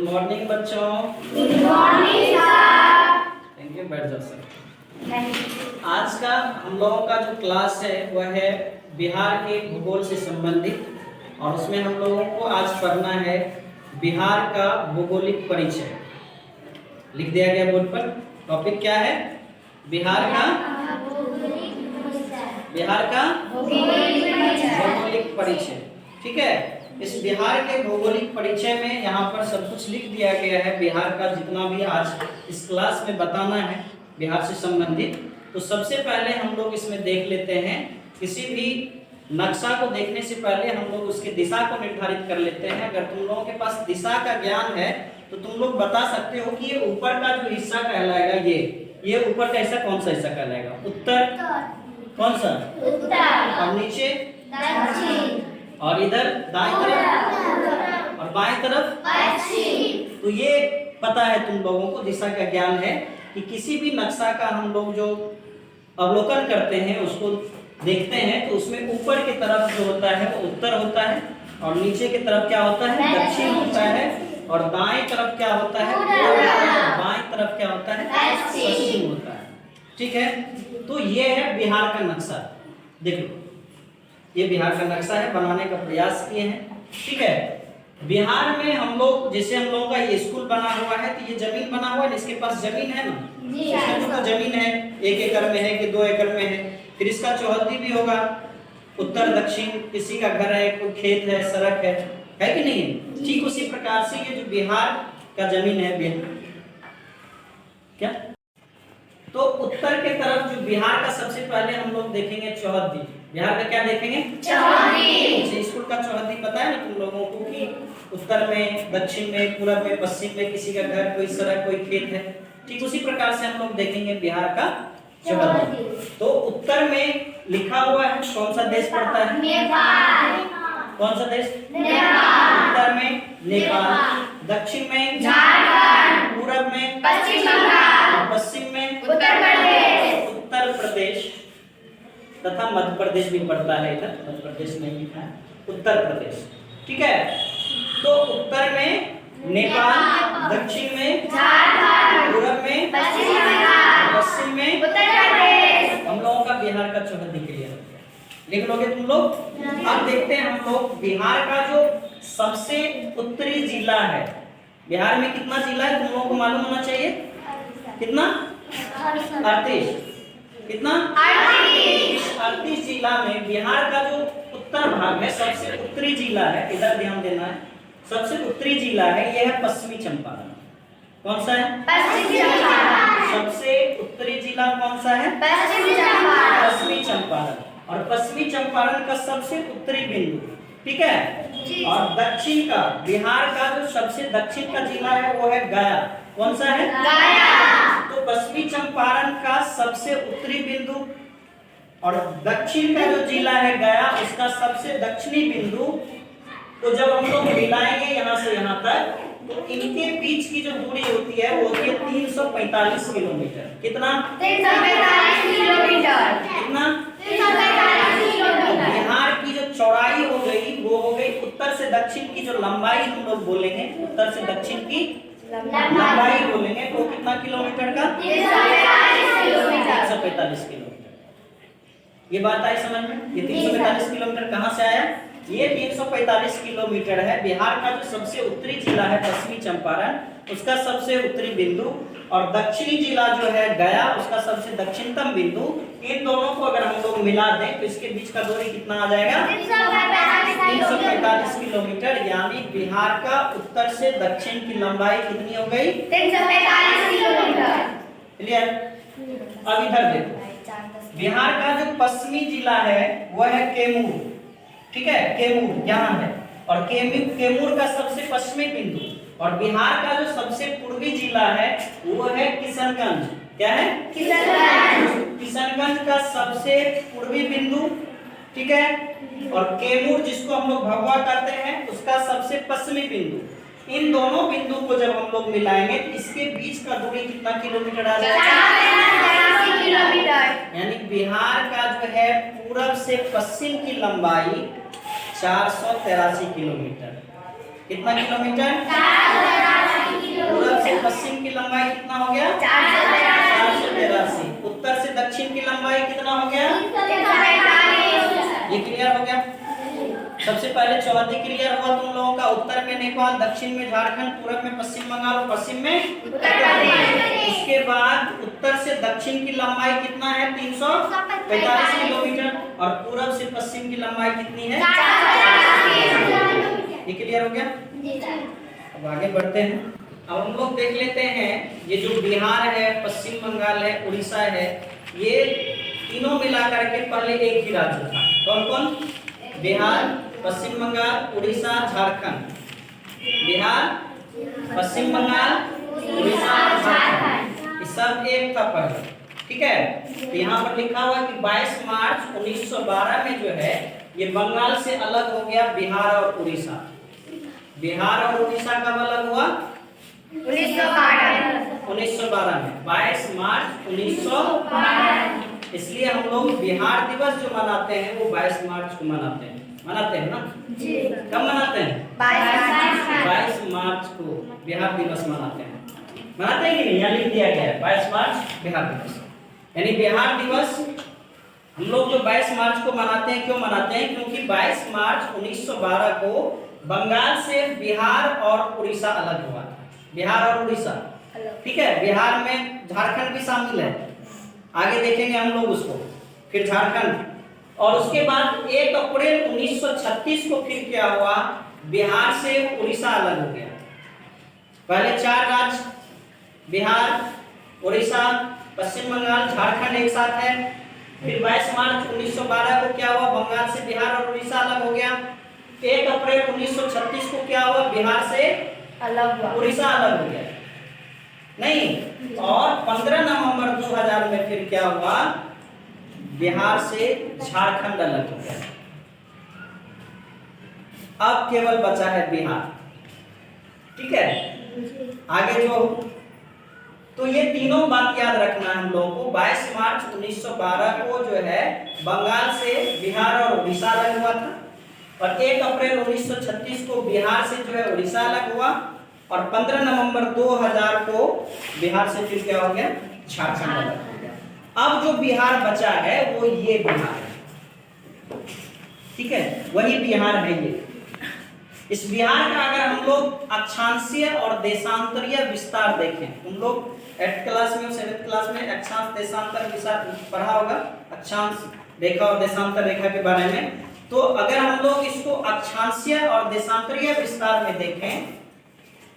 Morning बच्चों। Good morning sir. Thank you, बैठ जाओ सर। आज का हम लोगों का जो क्लास है वह है बिहार के भूगोल से संबंधित, और उसमें हम लोगों को आज पढ़ना है बिहार का भौगोलिक परिचय। लिख दिया गया बोर्ड पर। टॉपिक क्या है? बिहार का भौगोलिक परिचय। ठीक है। इस बिहार के भौगोलिक परिचय में यहाँ पर सब कुछ लिख दिया गया है। बिहार का जितना भी आज इस क्लास में बताना है बिहार से संबंधित, तो सबसे पहले हम लोग इसमें देख लेते हैं। किसी भी नक्शा को देखने से पहले हम लोग उसकी दिशा को निर्धारित कर लेते हैं। अगर तुम लोगों के पास दिशा का ज्ञान है तो तुम लोग बता सकते हो कि ये ऊपर का जो हिस्सा कहलाएगा, ये ऊपर का हिस्सा कौन सा हिस्सा कहलाएगा? उत्तर। कौन सा? उत्तर। और नीचे दक्षिण, और इधर दाईं तरफ और बाएं तरफ पश्चिम। तो ये पता है तुम लोगों को, दिशा का ज्ञान है कि किसी भी नक्शा का हम लोग जो अवलोकन करते हैं, उसको देखते हैं, तो उसमें ऊपर की तरफ जो होता है वो उत्तर होता है, और नीचे की तरफ क्या होता है? दक्षिण होता है, और दाएं तरफ क्या होता है? बाएं तरफ क्या होता है? पश्चिम होता है। ठीक है। तो ये है बिहार का नक्शा। देखो, ये बिहार का नक्शा है, बनाने का प्रयास किए हैं। ठीक है। बिहार में हम लोग, जैसे हम लोगों का ये स्कूल बना हुआ है, तो ये जमीन बना हुआ है, इसके पास जमीन है ना? इसमें तो जमीन है, 1 एकड़ में है कि 2 एकड़ में है। फिर इसका चौहद्दी भी होगा, उत्तर दक्षिण, किसी का घर है, कोई खेत है, सड़क है कि नहीं है? ठीक उसी प्रकार से ये जो बिहार का जमीन है, बिहार क्या, तो उत्तर के तरफ जो बिहार का सबसे पहले हम लोग देखेंगे चौहद्दी। बिहार का क्या देखेंगे? चौहद्दी। स्कूल का चौहद्दी पता है ना तुम लोगों को कि उत्तर में, दक्षिण में, पूरब में, पश्चिम में किसी का घर, कोई सड़क, कोई खेत है। ठीक उसी प्रकार से हम लोग देखेंगे बिहार का चौहद्दी। तो उत्तर में लिखा हुआ है, कौन सा देश पड़ता है? नेपाल। कौन सा देश? नेपाल। उत्तर में नेपाल, दक्षिण में झारखंड, पूरब में पश्चिम बंगाल, पश्चिम में उत्तर प्रदेश तथा मध्य प्रदेश भी पड़ता है। इधर मध्य प्रदेश नहीं लिखा है, उत्तर प्रदेश। ठीक है। तो उत्तर में नेपाल, दक्षिण में झारखंड, पूरब में पश्चिम बंगाल, पश्चिम में उत्तर प्रदेश। हम लोगों का बिहार का चौहद्दी क्लियर हो गया। लिख लोगे तुम लोग? अब देखते हैं हम लोग बिहार का जो सबसे उत्तरी जिला है। बिहार में कितना जिला है तुम लोगों को मालूम होना चाहिए? कितना? 38। कितना? 38 जिला में बिहार का जो उत्तर भाग है, सबसे उत्तरी जिला है, इधर ध्यान देना है, सबसे उत्तरी जिला है, यह है पश्चिमी चंपारण। कौन सा है? पश्चिमी चंपारण। सबसे उत्तरी जिला कौन सा है? पश्चिमी चंपारण। पश्चिमी चंपारण। और पश्चिमी चंपारण का सबसे उत्तरी बिंदु, ठीक है। और दक्षिण का, बिहार का जो सबसे दक्षिण का जिला है वो है गया। कौन सा है? गया। तो पश्चिमी चंपारण का सबसे उत्तरी बिंदु और दक्षिण का जो जिला है गया, उसका सबसे दक्षिणी बिंदु, तो जब हम लोग मिलाएंगे यहाँ से यहाँ तक, तो इनके बीच की जो दूरी होती है वो होती है 345 किलोमीटर। कितना? 345 किलोमीटर। कितना? 345 किलोमीटर। बिहार की जो चौड़ाई हो गई वो हो गई, उत्तर से दक्षिण की जो लंबाई हम लोग बोलेंगे, उत्तर से दक्षिण की लंबाई बोलेंगे, तो कितना किलोमीटर का? 345 किलोमीटर। ये बात आई समझ में? ये 345 किलोमीटर कहाँ से आया? ये 345 किलोमीटर है बिहार का जो सबसे उत्तरी जिला है पश्चिमी चंपारण, उसका सबसे उत्तरी बिंदु, और दक्षिणी जिला जो है गया, उसका सबसे दक्षिणतम बिंदु। इन दोनों को अगर हम लोग मिला दें तो इसके बीच का दूरी कितना आ जाएगा? 345 किलोमीटर। यानी बिहार का उत्तर से दक्षिण की लंबाई कितनी हो गई? 345 किलोमीटर। क्लियर? अब इधर देखो, बिहार का जो पश्चिमी जिला है वह है कैमूर। ठीक है, कैमूर यहाँ है, और कैमूर का सबसे पश्चिमी बिंदु, और बिहार का जो सबसे पूर्वी जिला है वो है किशनगंज। क्या है? किशनगंज। किशनगंज का सबसे पूर्वी बिंदु, ठीक है, और कैमूर जिसको हम लोग भभुआ कहते हैं, उसका सबसे पश्चिमी बिंदु। इन दोनों बिंदु को जब हम लोग मिलाएंगे तो इसके बीच का दूरी कितना किलोमीटर आ जाएगा? 483 किलोमीटर। यानी बिहार का जो है पूरब से पश्चिम की लंबाई 483 किलोमीटर। कितना किलोमीटर? 483 कितना हो गया? 483। उत्तर से दक्षिण की लंबाई कितना हो गया? ये क्लियर हो गया? सबसे पहले चौहद्दी क्लियर हुआ तुम लोगों का। उत्तर में नेपाल, दक्षिण में झारखंड, पूरब में पश्चिम बंगाल और पश्चिम में उत्तर प्रदेश। उसके बाद उत्तर से दक्षिण की लंबाई कितना है? 345 किलोमीटर और पूरब से पश्चिम की लंबाई कितनी है? 483। ये क्लियर हो गया? अब आगे बढ़ते हैं। अब हम लोग देख लेते हैं ये जो बिहार है, पश्चिम बंगाल है, उड़ीसा है, ये तीनों मिलाकर के पहले एक ही राज्य था। कौन कौन? बिहार, पश्चिम बंगाल, उड़ीसा, झारखंड। बिहार, पश्चिम बंगाल, उड़ीसा, झारखंड, ये सब एक था पहले। ठीक है, तो यहाँ पर लिखा हुआ कि 22 मार्च 1912 में जो है ये बंगाल से अलग हो गया बिहार और उड़ीसा। बिहार और उड़ीसा कब अलग हुआ? 1912 में, 22 मार्च 1912। इसलिए हम लोग बिहार दिवस जो मनाते हैं वो 22 मार्च को मनाते हैं ना? कब मनाते हैं? 22 मार्च को बिहार दिवस मनाते हैं। मनाते हैं कि नहीं? यहाँ लिख दिया गया है 22 मार्च बिहार दिवस। यानी बिहार दिवस हम लोग जो 22 मार्च को मनाते हैं, क्यों मनाते हैं? क्योंकि 22 मार्च 1912 को बंगाल से बिहार और उड़ीसा अलग हुआ था। बिहार और उड़ीसा, ठीक है। बिहार में झारखंड भी शामिल है, आगे देखेंगे हम लोग उसको। फिर झारखंड, और उसके बाद 1 अप्रैल 1936 को फिर क्या हुआ? बिहार से उड़ीसा अलग हो गया। पहले 4 राज्य बिहार, उड़ीसा, पश्चिम बंगाल, झारखंड एक साथ है। फिर 22 मार्च 1912 को क्या हुआ? बंगाल से बिहार और उड़ीसा अलग हो गया। 1 अप्रैल 1936 को क्या हुआ? बिहार से उड़ीसा अलग हो गया। नहीं, और 15 नवंबर 2000 में फिर क्या हुआ? बिहार से झारखंड अलग हो गया। अब केवल बचा है बिहार। ठीक है, आगे जो, तो ये तीनों बात याद रखना है हम लोगों को। 22 मार्च 1912 को जो है बंगाल से बिहार और उड़ीसा अलग हुआ था, और 1 अप्रैल 1936 को बिहार से जो है उड़ीसा अलग हुआ, और 15 नवंबर 2000 को बिहार से फिर क्या हो गया? झारखंड अलग हो गया। अब जो बिहार बचा है वो ये बिहार है। ठीक है, वही बिहार है ये। इस बिहार का अगर हम लोग अक्षांशीय और देशांतरीय विस्तार देखें, तुम लोग 8th क्लास में और 7th क्लास में अक्षांश देशांतर विस्तार पढ़ा होगा, अक्षांश रेखा और देशांतर रेखा के बारे में। तो अगर हम लोग इसको अक्षांशीय और देशांतरीय विस्तार में देखें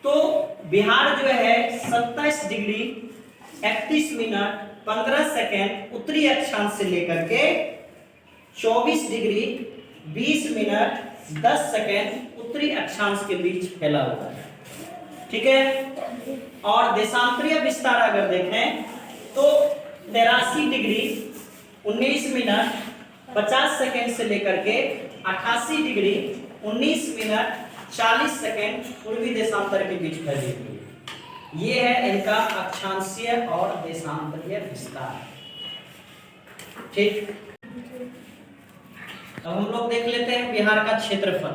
तो बिहार जो है 27 डिग्री 31 मिनट 15 सेकेंड उत्तरी अक्षांश से लेकर के 24 डिग्री 20 मिनट 10 सेकेंड उत्तरी अक्षांश के बीच फैला हुआ है। ठीक है, और देशांतरीय विस्तार अगर देखें तो 83 डिग्री 19 मिनट 50 सेकेंड से लेकर के 88 डिग्री 19 मिनट 40 सेकेंड पूर्वी देशांतर के बीच फैली हुई है। ये है इनका अक्षांशीय और देशांतरीय विस्तार। ठीक, अब हम लोग देख लेते हैं बिहार का क्षेत्रफल।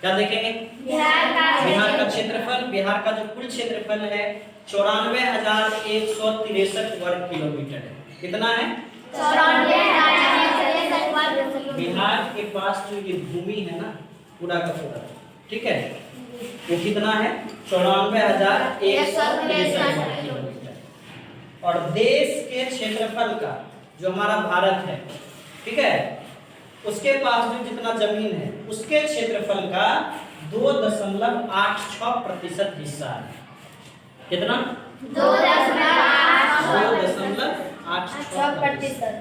क्या देखेंगे? बिहार का क्षेत्रफल। बिहार का जो कुल क्षेत्रफल है 94,163 वर्ग किलोमीटर है। कितना है? 94,163 वर्ग किलोमीटर। बिहार के पास जो ये भूमि है ना, पूरा का पूरा, ठीक है, वो कितना है? 94,163 वर्ग किलोमीटर। और देश के क्षेत्रफल का, जो हमारा भारत है, ठीक है, उसके पास जो जितना जमीन है उसके क्षेत्रफल का 2.86% हिस्सा है। कितना? 2.86%।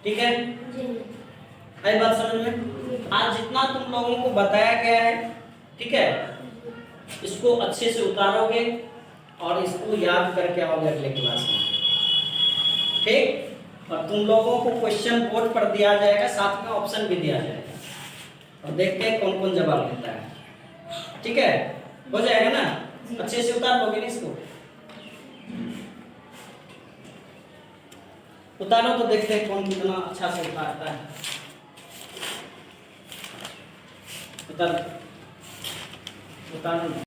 ठीक है, आई बात समझ में? आज जितना तुम लोगों को बताया गया है, ठीक है, इसको अच्छे से उतारोगे और इसको याद करके आओगे अगले क्लास में। ठीक, और तुम लोगों को क्वेश्चन बोर्ड पर दिया जाएगा, साथ में ऑप्शन भी दिया जाएगा, और देखते हैं कौन कौन जवाब देता है। ठीक है, हो जाएगा ना? अच्छे से उतार लोगे ना इसको? उतारो तो देखते हैं कौन कितना अच्छा से उतारता है। उतारो।